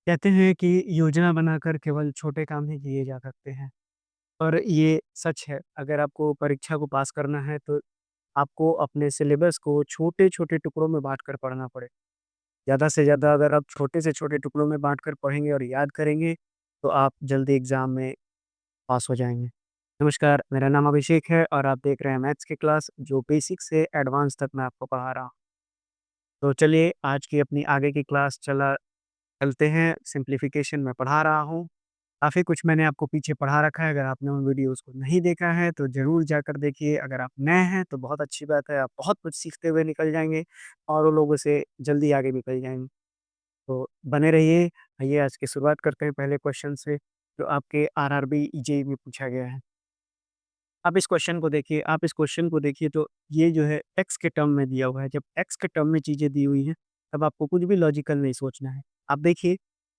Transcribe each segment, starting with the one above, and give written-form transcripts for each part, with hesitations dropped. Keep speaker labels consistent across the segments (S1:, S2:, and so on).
S1: कहते हैं कि योजना बनाकर केवल छोटे काम ही किए जा सकते हैं और ये सच है। अगर आपको परीक्षा को पास करना है तो आपको अपने सिलेबस को छोटे-छोटे टुकड़ों में बाँट कर पढ़ना पड़े। ज़्यादा से ज़्यादा अगर आप छोटे से छोटे टुकड़ों में बाँट कर पढ़ेंगे और याद करेंगे, तो आप जल्दी एग्ज़ाम में पास हो जाएँगे। नमस्कार, मेरा नाम अभिषेक है और आप देख रहे हैं मैथ्स की क्लास जो बेसिक से एडवांस तक मैं आपको पढ़ा रहा हूँ। तो चलिए आज की अपनी आगे की क्लास चलते हैं, सिम्प्लिफ़िकेशन मैं पढ़ा रहा हूँ। काफ़ी कुछ मैंने आपको पीछे पढ़ा रखा है, अगर आपने उन वीडियोज़ को नहीं देखा है तो ज़रूर जाकर देखिए। अगर आप नए हैं तो बहुत अच्छी बात है, आप बहुत कुछ सीखते हुए निकल जाएँगे और वो लोगों से जल्दी आगे निकल जाएँगे। तो बने रहिए। आइए आज की शुरुआत करते हैं पहले क्वेश्चन से, जो आपके आरआरबी ईजेई में पूछा गया है। आप इस क्वेश्चन को देखिए तो ये जो है एक्स के टर्म में दिया हुआ है। जब एक्स के टर्म में चीज़ें दी हुई हैं, तब आपको कुछ भी लॉजिकल नहीं सोचना है। आप देखिए,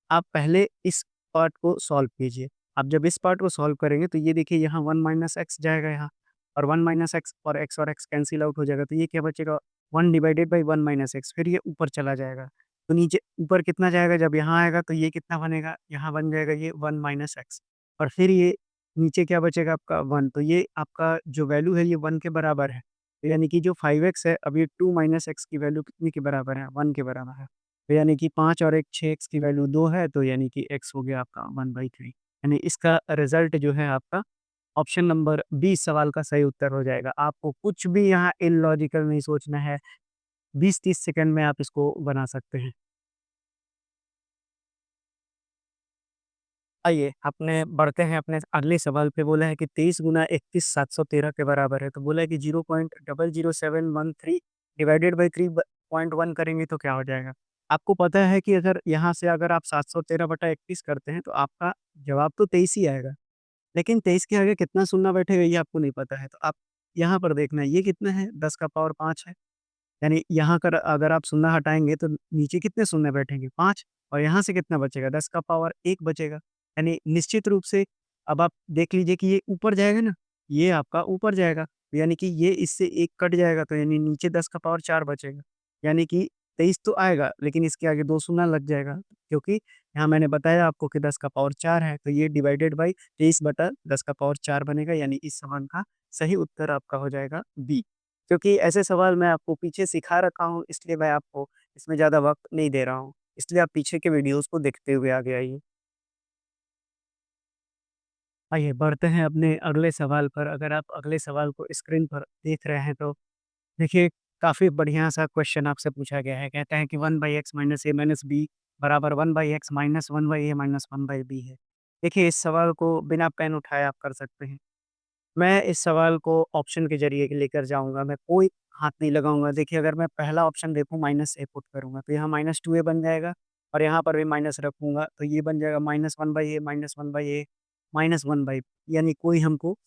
S1: आप पहले इस पार्ट को सॉल्व कीजिए। आप जब इस पार्ट को सॉल्व करेंगे तो ये देखिए यहाँ 1 माइनस एक्स जाएगा यहाँ और 1 माइनस एक्स और एक्स कैंसल आउट हो जाएगा। तो ये क्या बचेगा 1 डिवाइडेड बाई 1 माइनस एक्स, फिर ये ऊपर चला जाएगा। तो नीचे ऊपर कितना जाएगा जब यहाँ आएगा तो ये कितना बनेगा, यहाँ बन जाएगा ये 1 माइनस एक्स और फिर ये नीचे क्या बचेगा आपका 1, तो ये आपका जो वैल्यू है ये 1 के बराबर है। तो यानी कि जो 5x है, अब ये 2 माइनस एक्स की वैल्यू कितने के बराबर है? 1 के बराबर है। तो यानी कि 5 और 1 6x की वैल्यू 2 है, तो यानी कि x हो गया आपका 1/3। यानी इसका रिज़ल्ट जो है आपका ऑप्शन नंबर बी सवाल का सही उत्तर हो जाएगा। आपको कुछ भी यहाँ इलॉजिकल नहीं सोचना है, 20-30 सेकंड में आप इसको बना सकते हैं। आइए, आपने बढ़ते हैं अपने अगले सवाल पे। बोला है कि 23 गुना 31 713 के बराबर है। तो बोला है कि 0.00713 डिवाइडेड बाई 3.1 करेंगे तो क्या हो जाएगा? आपको पता है कि अगर यहाँ से अगर आप 713/31 करते हैं तो आपका जवाब तो 23 ही आएगा। लेकिन 23 के आगे कितना शून्य बैठेगा ये आपको नहीं पता है। तो आप यहाँ पर देखना है ये कितना है 10 का पावर 5 है। यानी यहाँ कर अगर आप शून्य हटाएँगे तो नीचे कितने शून्य बैठेंगे? 5 और यहाँ से कितना बचेगा? 10 का पावर 1 बचेगा। यानी निश्चित रूप से अब आप देख लीजिए कि ये ऊपर जाएगा ना, ये आपका ऊपर जाएगा। यानी कि ये इससे 1 कट जाएगा तो यानी नीचे 10 का पावर 4 बचेगा। यानी कि 23 तो आएगा लेकिन इसके आगे 2 शून्य लग जाएगा क्योंकि यहाँ मैंने बताया आपको कि 10 का पावर 4 है, तो ये डिवाइडेड बाई 23/10 का पावर 4 बनेगा। यानी इस सवाल का सही उत्तर आपका हो जाएगा बी। क्योंकि ऐसे सवाल मैं आपको पीछे सिखा रखा हूँ, इसलिए मैं आपको इसमें ज़्यादा वक़्त नहीं दे रहा हूँ। इसलिए आप पीछे के वीडियोज़ को देखते हुए आगे आइए। आइए बढ़ते हैं अपने अगले सवाल पर। अगर आप अगले सवाल को स्क्रीन पर देख रहे हैं तो देखिए, काफ़ी बढ़िया-सा क्वेश्चन आपसे पूछा गया है। कहता है कि 1/x minus a minus b बराबर 1/x minus 1/a minus 1/b है। देखिए, इस सवाल को बिना पेन उठाए आप कर सकते हैं। मैं इस सवाल को ऑप्शन के ज़रिए लेकर जाऊँगा, मैं कोई हाथ नहीं लगाऊँगा। देखिए, अगर मैं पहला ऑप्शन देखूँ माइनस ए पुट करूँगा, तो यहाँ -2a बन जाएगा और यहाँ पर भी माइनस रखूँगा, तो ये बन जाएगा -1/a minus 1/a minus 1/b। यानी कोई हमको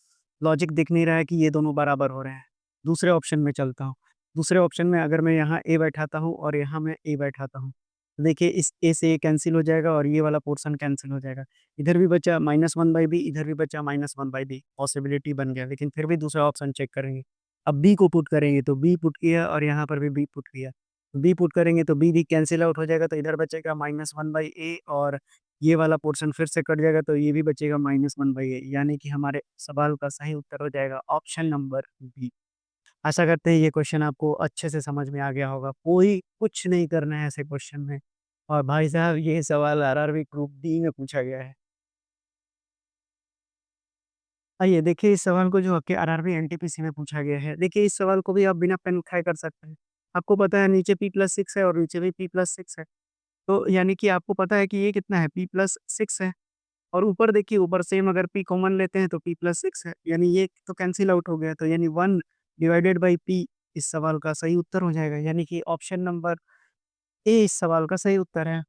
S1: लॉजिक दिख नहीं रहा है कि ये दोनों बराबर हो रहे हैं। दूसरे ऑप्शन में चलता हूँ। दूसरे ऑप्शन में अगर मैं यहाँ a बैठाता हूँ और यहाँ मैं a बैठाता हूँ, तो देखिए इस a से a कैंसल हो जाएगा और ये वाला पोर्शन कैंसल हो जाएगा। इधर भी बचा -1/b, इधर भी बचा -1/b, पॉसिबिलिटी बन गया, लेकिन फिर भी दूसरा ऑप्शन चेक करेंगे। अब b को पुट करेंगे तो b पुट किया और यहाँ पर भी b पुट किया। b पुट करेंगे तो b भी कैंसल आउट हो जाएगा, तो इधर बचेगा -1/a और ये वाला पोर्शन फिर से कट जाएगा, तो ये भी बचेगा -1/a। यानी कि हमारे सवाल का सही उत्तर हो जाएगा ऑप्शन नंबर बी। आशा करते हैं ये क्वेश्चन आपको अच्छे से समझ में आ गया होगा। कोई कुछ नहीं करना है ऐसे क्वेश्चन में। और भाई साहब ये सवाल आरआरबी ग्रुप डी में पूछा गया है। आइए देखिए इस सवाल को जो आपके आरआरबी एनटीपीसी में पूछा गया है। देखिए इस सवाल को भी आप बिना पेन उठाए कर सकते हैं। आपको पता है नीचे p+6 है और नीचे भी p+6 है। तो यानी कि आपको पता है कि ये कितना है p+6 है और ऊपर देखिए ऊपर सेम अगर p कॉमन लेते हैं तो p+6 है। यानी ये तो कैंसल आउट हो गया, तो यानी 1 डिवाइडेड बाई p इस सवाल का सही उत्तर हो जाएगा। यानी कि ऑप्शन नंबर ए इस सवाल का सही उत्तर है।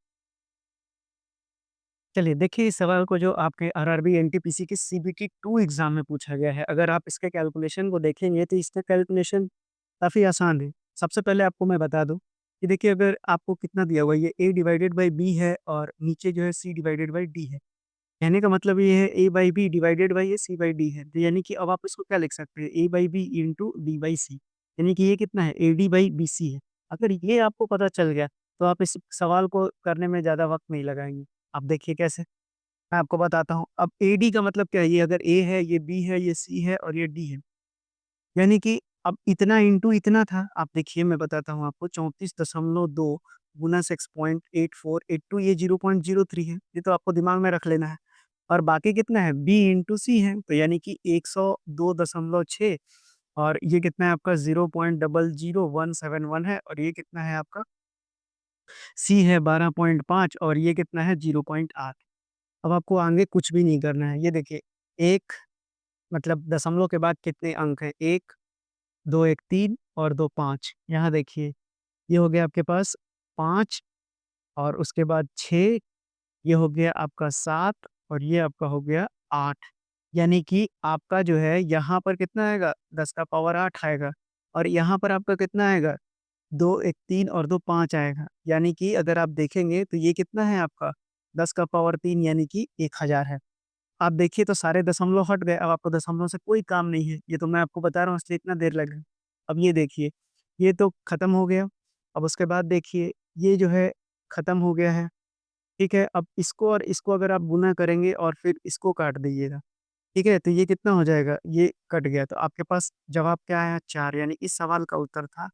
S1: चलिए देखिए इस सवाल को जो आपके आरआरबी एनटीपीसी के सीबीटी 2 एग्ज़ाम में पूछा गया है। अगर आप इसके कैलकुलेशन को देखेंगे तो इसका कैलकुलेशन काफ़ी आसान है। सबसे पहले आपको मैं बता दूँ कि देखिए अगर आपको कितना दिया हुआ है, ये a डिवाइडेड बाई b है और नीचे जो है c डिवाइडेड बाई d है। कहने का मतलब ये है a by b divided by ये c बाई d है। तो यानी कि अब आप इसको क्या लिख सकते हैं a by b into d by c। यानी कि ये कितना है ad बाई bc है। अगर ये आपको पता चल गया तो आप इस सवाल को करने में ज़्यादा वक़्त नहीं लगाएँगे। अब देखिए कैसे, मैं आपको बताता हूँ। अब एडी का मतलब क्या है, ये अगर ए है, ये बी है, ये सी है और ये डी है। यानी कि अब इतना इंटू इतना था, आप देखिए मैं बताता हूँ आपको 34.2 गुना 6.8482 ये 0.03 है, ये तो आपको दिमाग में रख लेना है। और बाकी कितना है बी इंटू सी है, तो यानी कि 102.6 और ये कितना है आपका 0.00171 है और ये कितना है आपका सी है 12.5 और ये कितना है 0.8। अब आपको आगे कुछ भी नहीं करना है, ये देखिए एक मतलब दशमलव के बाद कितने अंक हैं, 1 2 1 3 और 2 5। यहाँ देखिए ये हो गया आपके पास 5 और उसके बाद 6, ये हो गया आपका 7 और ये आपका हो गया 8। यानी कि आपका जो है यहाँ पर कितना आएगा 10 का पावर 8 आएगा और यहाँ पर आपका कितना आएगा 2 1 3 और 2 5 आएगा। यानी कि अगर आप देखेंगे तो ये कितना है आपका 10 का पावर 3 यानी कि 1000 है। आप देखिए तो सारे दशमलव हट गए, अब आपको दशमलव से कोई काम नहीं है। ये तो मैं आपको बता रहा हूँ इसलिए इतना देर लगा। अब ये देखिए, ये तो खत्म हो गया। अब उसके बाद देखिए ये जो है खत्म हो गया है, ठीक है? अब इसको और इसको अगर आप गुना करेंगे और फिर इसको काट दीजिएगा, ठीक है? तो ये कितना हो जाएगा? ये कट गया तो आपके पास जवाब क्या आया 4 यानी इस सवाल का उत्तर था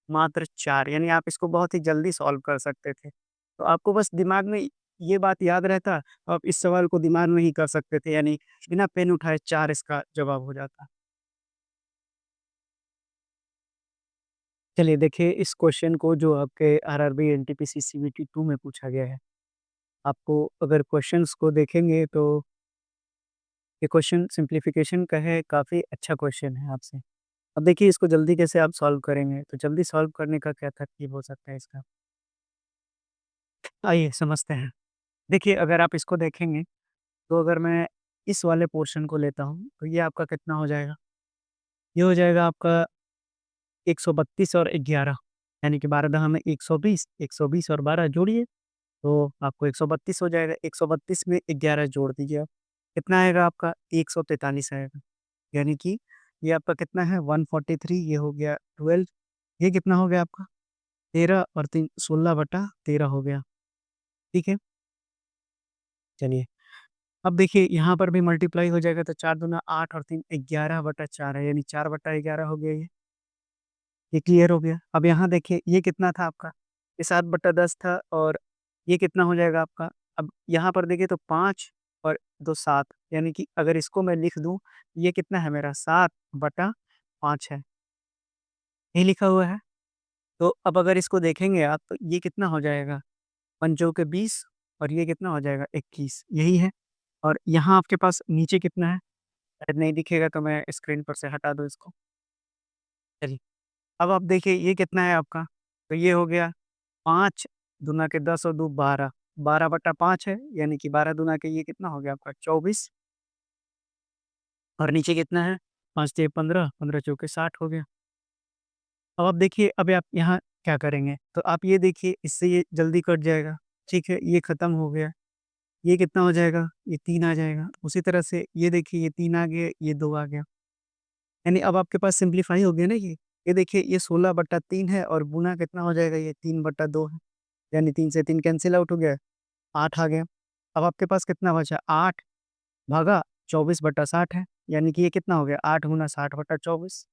S1: मात्र 4 यानी आप इसको बहुत ही जल्दी सॉल्व कर सकते थे। तो आपको बस दिमाग में ये बात याद रहता, तो आप इस सवाल को दिमाग में ही कर सकते थे यानी बिना पेन उठाए 4 इसका जवाब हो जाता। चलिए देखिए इस क्वेश्चन को जो आपके आरआरबी, एनटीपीसी, सीबीटी 2 में पूछा गया है। आपको अगर क्वेश्चन्स को देखेंगे तो ये क्वेश्चन सिम्प्लिफिकेशन का है, काफ़ी अच्छा क्वेश्चन है आपसे। अब देखिए इसको जल्दी कैसे आप सॉल्व करेंगे, तो जल्दी सॉल्व करने का क्या तरकीब हो सकता है इसका? आइए समझते हैं। देखिए अगर आप इसको देखेंगे तो अगर मैं इस वाले पोर्शन को लेता हूँ, तो ये आपका कितना हो जाएगा? ये हो जाएगा आपका 132 और 11 यानी कि 12 दहा में 120, 120 और 12 जोड़िए तो आपको 132 हो जाएगा। 132 में 11 जोड़ दीजिए आप। कितना आएगा आपका? 143 आएगा। यानी कि ये आपका कितना है 143 ये हो गया 12 ये कितना हो गया आपका 13 और 3 16/13 हो गया। ठीक है? चलिए अब देखिए यहाँ पर भी मल्टीप्लाई हो जाएगा तो 4 दूना 8 और 3 11/4 है यानी 4/11 हो गया ये क्लियर हो गया। अब यहाँ देखिए ये कितना था आपका? ये 7/10 था और ये कितना हो जाएगा आपका? अब यहाँ पर देखिए तो 5 और 2 7 यानी कि अगर इसको मैं लिख दूँ, ये कितना है मेरा 7/5 है, यही लिखा हुआ है। तो अब अगर इसको देखेंगे आप तो ये कितना हो जाएगा? 5 के 20 और ये कितना हो जाएगा 21 यही है। और यहाँ आपके पास नीचे कितना है? शायद नहीं दिखेगा तो मैं स्क्रीन पर से हटा दूँ इसको। चलिए, अब आप देखिए ये कितना है आपका? तो ये हो गया 5 दूना के 10 और 2 12, 12/5 है यानी कि 12 दूना के ये कितना हो गया आपका 24 और नीचे कितना है 5 तिया 15, 15 चौके 60 हो गया। अब आप देखिए अब आप यहाँ क्या करेंगे? तो आप ये देखिए इससे ये जल्दी कट जाएगा, ठीक है? ये खत्म हो गया, ये कितना हो जाएगा? ये 3 आ जाएगा। उसी तरह से ये देखिए ये 3 आ गया, ये 2 आ गया। यानी अब आपके पास सिम्प्लीफाई हो गया ना ये। ये देखिए ये 16/3 है और गुना कितना हो जाएगा ये 3/2 है। यानी 3 से 3 कैंसल आउट हो गया, 8 आ गया। अब आपके पास कितना बचा 8 भागा 24/60 है। यानी कि ये कितना हो गया 8 गुना 60/24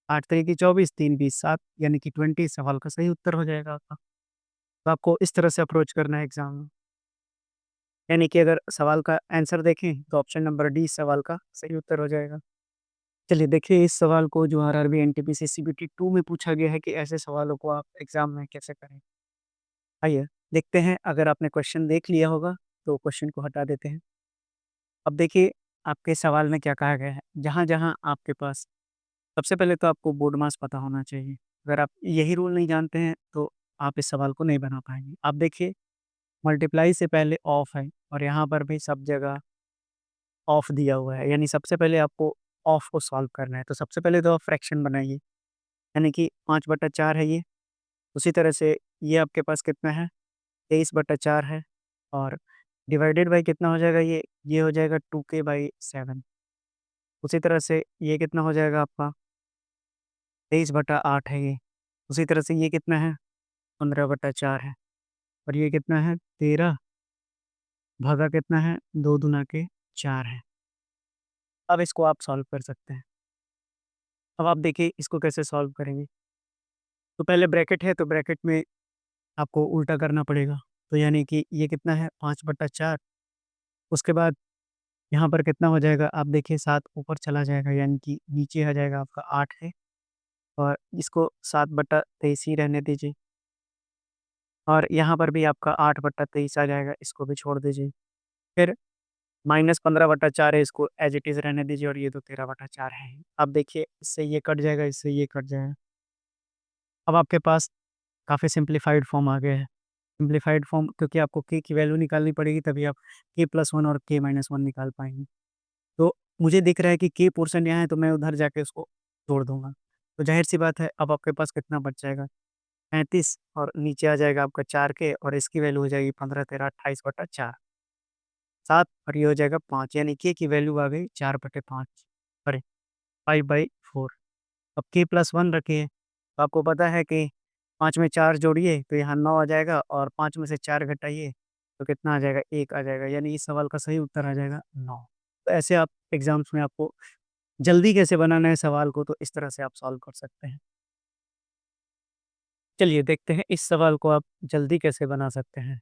S1: 8 तरीके 24 3 20 7 यानी कि 20 सवाल का सही उत्तर हो जाएगा आपका। तो आपको इस तरह से अप्रोच करना है एग्ज़ाम में। यानी कि अगर सवाल का आंसर देखें तो ऑप्शन नंबर डी सवाल का सही उत्तर हो जाएगा। चलिए देखिए इस सवाल को जो आरआरबी, एनटीपीसी, सीबीटी 2 में पूछा गया है कि ऐसे सवालों को आप एग्ज़ाम में कैसे करें? आइए देखते हैं अगर आपने क्वेश्चन देख लिया होगा तो क्वेश्चन को हटा देते हैं। अब देखिए आपके सवाल में क्या कहा गया है, जहाँ-जहाँ आपके पास सबसे पहले तो आपको बोर्ड मास पता होना चाहिए। अगर आप यही रूल नहीं जानते हैं तो आप इस सवाल को नहीं बना पाएँगे। आप देखिए मल्टीप्लाई से पहले ऑफ है और यहाँ पर भी सब जगह ऑफ दिया हुआ है, यानी सबसे पहले आपको ऑफ को सॉल्व करना है। तो सबसे पहले तो आप फ्रैक्शन बनाइए, यानी कि 5/4 है ये। उसी तरह से ये आपके पास कितना है 23/4 है और डिवाइडेड बाय कितना हो जाएगा ये हो जाएगा 2k/7। उसी तरह से ये कितना हो जाएगा आपका 23/8 है ये। उसी तरह से ये कितना है 15/4 है और ये कितना है 13 भागा कितना है? 2 दूना के 4 है। अब इसको आप सॉल्व कर सकते हैं। अब आप देखिए इसको कैसे सॉल्व करेंगे। तो पहले ब्रैकेट है तो ब्रैकेट में आपको उल्टा करना पड़ेगा। तो यानी कि ये कितना है? 5/4। उसके बाद यहाँ पर कितना हो जाएगा? आप देखिए 7 ऊपर चला जाएगा यानी कि नीचे आ जाएगा आपका 8 है, और इसको 7/23 ही रहने दीजिए। और यहाँ पर भी आपका 8/23 आ जाएगा, इसको भी छोड़ दीजिए। फिर -15/4 है, इसको एज़ इट इज़ रहने दीजिए, और ये तो 13/4 है। अब देखिए इससे ये कट जाएगा, इससे ये कट जाएगा। अब आपके पास काफ़ी सिम्प्लीफाइड फॉर्म आ गया है। सिम्प्लीफाइड फॉर्म, क्योंकि आपको k की वैल्यू निकालनी पड़ेगी तभी आप k+1 और k-1 निकाल पाएँगे। तो मुझे दिख रहा है कि k पोर्शन यहाँ है, तो मैं उधर जाके उसको जोड़ दूँगा। तो ज़ाहिर-सी बात है, अब आपके पास कितना बच जाएगा? 35, और नीचे आ जाएगा आपका 4k, और इसकी वैल्यू हो जाएगी 15, 13, 28/4, 7, और ये हो जाएगा 5, यानी k की वैल्यू आ गई 4/5, सॉरी 5/4। अब k+1 रखिए, तो आपको पता है कि 5 में 4 जोड़िए तो यहाँ 9 आ जाएगा, और 5 में से 4 घटाइए तो कितना आ जाएगा? 1 आ जाएगा, यानी इस सवाल का सही उत्तर आ जाएगा 9। तो ऐसे आप एग्ज़ाम्स में आपको जल्दी कैसे बनाना है सवाल को, तो इस तरह से आप सॉल्व कर सकते हैं। चलिए देखते हैं इस सवाल को आप जल्दी कैसे बना सकते हैं।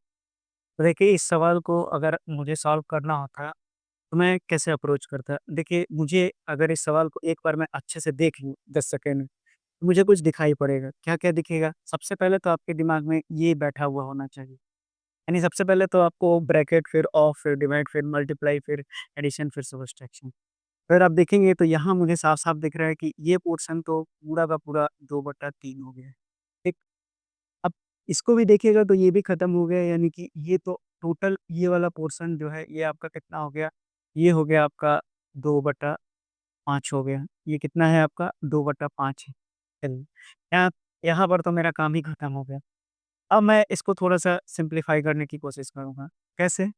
S1: तो देखिए इस सवाल को अगर मुझे सॉल्व करना होता, तो मैं कैसे अप्रोच करता? देखिए मुझे अगर इस सवाल को एक बार मैं अच्छे से देख लूँ 10 सेकंड में, तो मुझे कुछ दिखाई पड़ेगा। क्या-क्या दिखेगा? सबसे पहले तो आपके दिमाग में ये बैठा हुआ होना चाहिए। यानी सबसे पहले तो आपको ब्रैकेट, फिर ऑफ, फिर डिवाइड, फिर मल्टीप्लाई, फिर एडिशन, फिर सब्ट्रैक्शन। फिर आप देखेंगे तो यहाँ मुझे साफ-साफ दिख रहा है कि ये पोर्शन तो पूरा का पूरा 2/3 हो गया है। ठीक? अब इसको भी देखिएगा तो ये भी खत्म हो गया, यानी कि ये तो टोटल ये वाला पोर्शन जो है ये आपका कितना हो गया? ये हो गया आपका 2/5 हो गया। ये कितना है आपका? 2/5 है। चलिए, यहाँ यहाँ पर तो मेरा काम ही खत्म हो गया। अब मैं इसको थोड़ा-सा सिम्प्लीफाई करने की कोशिश करूँगा। कैसे?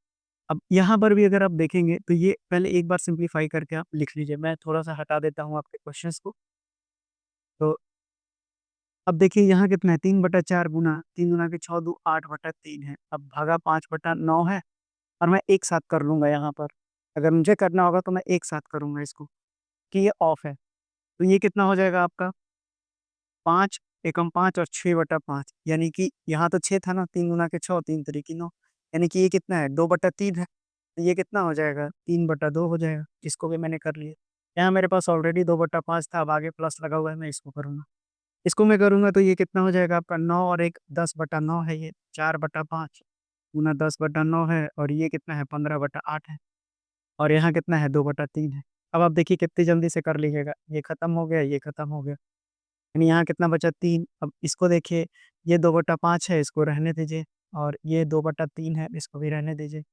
S1: अब यहाँ पर भी अगर आप देखेंगे तो ये पहले एक बार सिम्प्लीफाई करके आप लिख लीजिए। मैं थोड़ा-सा हटा देता हूँ आपके क्वेश्चन्स को। तो अब देखिए यहाँ कितना है? 3/4 गुना 3 गुना के 6 दू 8/3 है। अब भागा 5/9 है, और मैं एक साथ कर लूँगा यहाँ पर। अगर मुझे करना होगा तो मैं एक साथ करूँगा इसको, कि ये ऑफ है। तो ये कितना हो जाएगा आपका? 5 एकम 5 और 6/5, यानी कि यहाँ तो 6 था ना, 3 गुना के 6, 3 तिरी की 9, यानी कि ये कितना है? 2/3 है। तो ये कितना हो जाएगा? 3/2 हो जाएगा, इसको भी मैंने कर लिया। यहाँ मेरे पास ऑलरेडी 2/5 था, अब आगे प्लस लगा हुआ है, मैं इसको करूँगा। इसको मैं करूँगा तो ये कितना हो जाएगा आपका? 9 और 1 10/9 है ये, 4/5 गुना 10/9 है, और ये कितना है? 15/8 है, और यहाँ कितना है? 2/3 है। अब आप देखिए कितनी जल्दी से कर लीजिएगा, ये खत्म हो गया, ये खत्म हो गया। यानी यहाँ कितना बचा? 3। अब इसको देखिए, ये 2/5 है, इसको रहने दीजिए, और ये 2/3 है, इसको भी रहने दीजिए।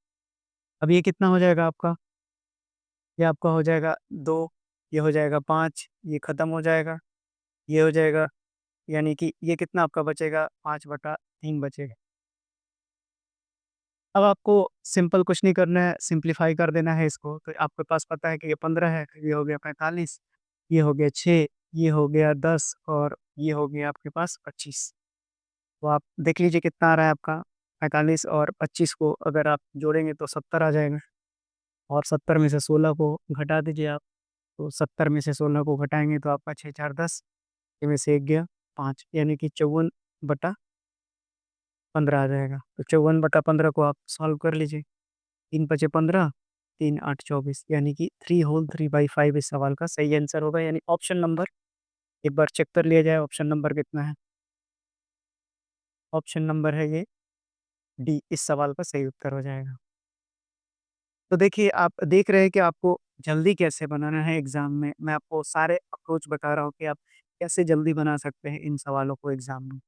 S1: अब ये कितना हो जाएगा आपका? ये आपका हो जाएगा 2, ये हो जाएगा 5, ये खत्म हो जाएगा, ये हो जाएगा, यानी कि ये कितना आपका बचेगा? 5/3 बचेगा। अब आपको सिंपल कुछ नहीं करना है, सिम्प्लीफाई कर देना है इसको। तो आपके पास पता है कि ये 15 है, ये हो गया 45, ये हो गया 6, ये हो गया 10, और ये हो गया आपके पास 25। तो आप देख लीजिए कितना आ रहा है आपका? 45 और 25 को अगर आप जोड़ेंगे तो 70 आ जाएगा, और 70 में से 16 को घटा दीजिए आप। तो 70 में से 16 को घटाएँगे तो आपका 6 4 10, इनमें से 1 गया 5, यानी कि 54/15 आ जाएगा। तो 54/15 को आप सॉल्व कर लीजिए। 3 पचे 15, 3 8 24, यानी कि 3 होल 3/5 इस सवाल का सही आंसर होगा, यानी ऑप्शन नंबर, एक बार चेक कर लिया जाए ऑप्शन नंबर कितना है? ऑप्शन नंबर है ये डी, इस सवाल का सही उत्तर हो जाएगा। तो देखिए आप देख रहे हैं कि आपको जल्दी कैसे बनाना है एग्ज़ाम में। मैं आपको सारे अप्रोच बता रहा हूँ कि आप कैसे जल्दी बना सकते हैं इन सवालों को एग्ज़ाम में।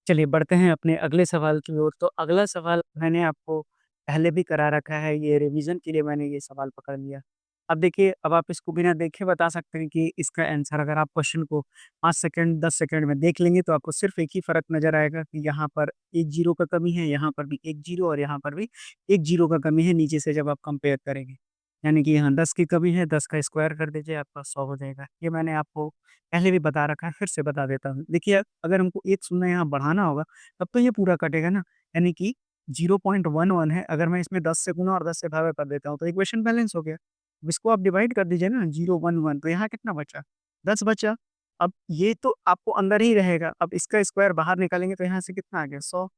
S1: चलिए बढ़ते हैं अपने अगले सवाल की ओर। तो अगला सवाल मैंने आपको पहले भी करा रखा है, ये रिवीजन के लिए मैंने ये सवाल पकड़ लिया। अब देखिए, अब आप इसको बिना देखे बता सकते हैं कि इसका आंसर, अगर आप क्वेश्चन को 5 सेकंड 10 सेकंड में देख लेंगे तो आपको सिर्फ़ एक ही फ़र्क नज़र आएगा कि यहाँ पर 1 ज़ीरो का कमी है, यहाँ पर भी 1 ज़ीरो, और यहाँ पर भी 1 ज़ीरो का कमी है नीचे से जब आप कंपेयर करेंगे। यानी कि यहाँ 10 की कमी है, 10 का स्क्वायर कर दीजिए, आपका 100 हो जाएगा। ये मैंने आपको पहले भी बता रखा है, फिर से बता देता हूँ। देखिए, अगर हमको 1 शून्य यहाँ बढ़ाना होगा, तब तो ये पूरा कटेगा ना, यानी कि 0.11 है, अगर मैं इसमें 10 से गुणा और 10 से भागा कर देता हूँ, तो इक्वेशन बैलेंस हो गया। अब इसको आप डिवाइड कर दीजिए ना 011, तो यहाँ कितना बचा? 10 बचा। अब ये तो आपको अंदर ही रहेगा, अब इसका स्क्वायर बाहर निकालेंगे तो यहाँ से कितना आ गया? 100।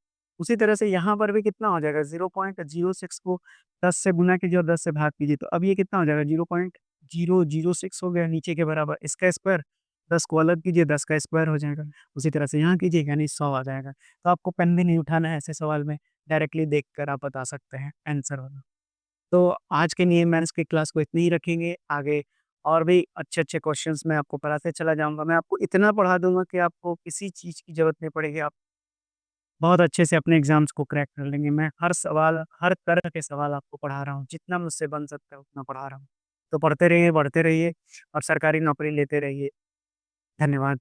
S1: उसी तरह से यहाँ पर भी कितना हो जाएगा? 0.06 को 10 से गुणा कीजिए और 10 से भाग कीजिए, तो अब ये कितना हो जाएगा? 0.006 हो गया नीचे के बराबर। इसका स्क्वायर 10 को अलग कीजिए, 10 का स्क्वायर हो जाएगा। उसी तरह से यहाँ कीजिए, यानी 100 आ जाएगा। तो आपको पेन भी नहीं उठाना है ऐसे सवाल में, डायरेक्टली देखकर आप बता सकते हैं आंसर वाला। तो आज के लिए मैथ्स की क्लास को इतनी ही रखेंगे, आगे और भी अच्छे-अच्छे क्वेश्चंस मैं आपको पढ़ाते चला जाऊँगा। मैं आपको इतना पढ़ा दूँगा कि आपको किसी चीज़ की ज़रूरत नहीं पड़ेगी, आप बहुत अच्छे से अपने एग्ज़ाम्स को क्रैक कर लेंगे। मैं हर सवाल, हर तरह के सवाल आपको पढ़ा रहा हूँ, जितना मुझसे बन सकता है उतना पढ़ा रहा हूँ। तो पढ़ते रहिए, बढ़ते रहिए और सरकारी नौकरी लेते रहिए। धन्यवाद।